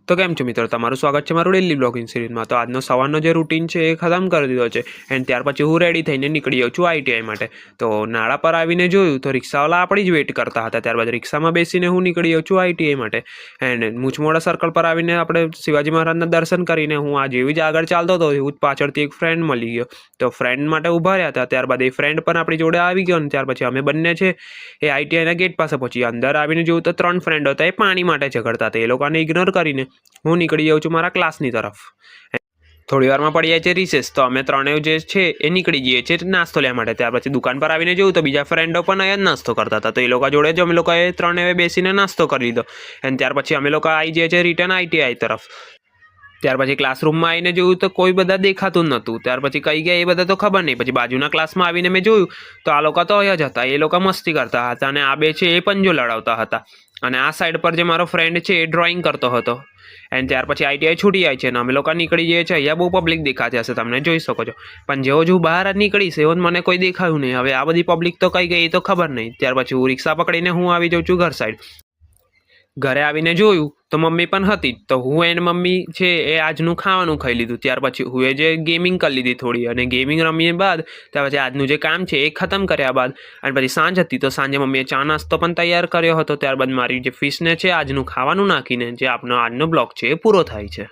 તો કેમ છો મિત્રો, તમારું સ્વાગત છે મારું ડેલી બ્લોગિંગ સિરીઝમાં। તો આજનો સવારનો જે રૂટીન છે એ ખતમ કરી દીધો છે એન્ડ ત્યાર પછી હું રેડી થઈને નીકળી ગયો છું આઈટીઆઈ માટે। તો નાળા પર આવીને જોયું તો રિક્ષાવાળા આપણી જ વેટ કરતા હતા। ત્યારબાદ રિક્ષામાં બેસીને હું નીકળી ગયો છું આઈટીઆઈ માટે એન્ડ મૂછમોડા સર્કલ પર આવીને આપણે શિવાજી મહારાજના દર્શન કરીને હું આ જેવી જ આગળ ચાલતો હતો એવું જ પાછળથી એક ફ્રેન્ડ મળી ગયો। તો ફ્રેન્ડ માટે ઊભા રહ્યા હતા, ત્યારબાદ એ ફ્રેન્ડ પણ આપણી જોડે આવી ગયો અને ત્યાર પછી અમે બંને છે એ આઈટીઆઈના ગેટ પાસે પહોંચી। અંદર આવીને જોયું તો 3 ફ્રેન્ડ હતા, એ પાણી માટે ઝઘડતા હતા। એ લોકોને ઇગ્નોર કરીને હું નીકળી જાઉં છું મારા ક્લાસની તરફ। થોડી વારમાં પડી જાય છે રિસેસ, તો અમે ત્રણેય જે છે એ નીકળી જઈએ છીએ નાસ્તો લેવા માટે। ત્યાર પછી દુકાન પર આવીને જોયું તો બીજા ફ્રેન્ડો પણ અહીંયા જ નાસ્તો કરતા હતા, તો એ લોકો જોડે જ અમે લોકોએ ત્રણેય બેસીને નાસ્તો કરી લીધો અને ત્યાર પછી અમે લોકો આવી જઈએ છીએ રિટર્ન આઈટીઆઈ તરફ। ત્યાર પછી ક્લાસરૂમમાં આવીને જોયું તો કોઈ બધા દેખાતું નહોતું। ત્યાર પછી કઈ ગયા એ બધા તો ખબર નહીં। પછી બાજુના ક્લાસમાં આવીને મેં જોયું તો આ લોકો તો અહીંયા જ હતા, એ લોકો મસ્તી કરતા હતા અને આ બે છે એ પંજો લડાવતા હતા અને આ સાઈડ પર જે મારો ફ્રેન્ડ છે એ ડ્રોઈંગ કરતો હતો। એન્ડ ત્યાર પછી આઈટીઆઈ છૂટી જાય છે અને અમે લોકો નીકળી જઈએ છીએ। અહીંયા બહુ પબ્લિક દેખાતી હશે, તમને જોઈ શકો છો, પણ જેવો જ હું બહાર નીકળીશ એવો મને કોઈ દેખાયું નહીં। હવે આ બધી પબ્લિક તો કઈ ગઈ એ તો ખબર નહીં। ત્યાર પછી હું રિક્ષા પકડીને હું આવી જાઉં છું ઘર સાઈડ। ઘરે આવીને જોયું તો મમ્મી પણ હતી, તો હું એન્ડ મમ્મી છે એ આજનું ખાવાનું ખાઈ લીધું। ત્યાર પછી હું એ જે ગેમિંગ કરી લીધી થોડી, અને ગેમિંગ રમ્યા બાદ ત્યાર પછી આજનું જે કામ છે એ ખતમ કર્યા બાદ અને પછી સાંજ હતી તો સાંજે મમ્મીએ ચા નાસ્તો પણ તૈયાર કર્યો હતો। ત્યારબાદ મારી જે ફિશને છે આજનું ખાવાનું નાખીને જે આપણો આજનો બ્લોગ છે એ પૂરો થાય છે।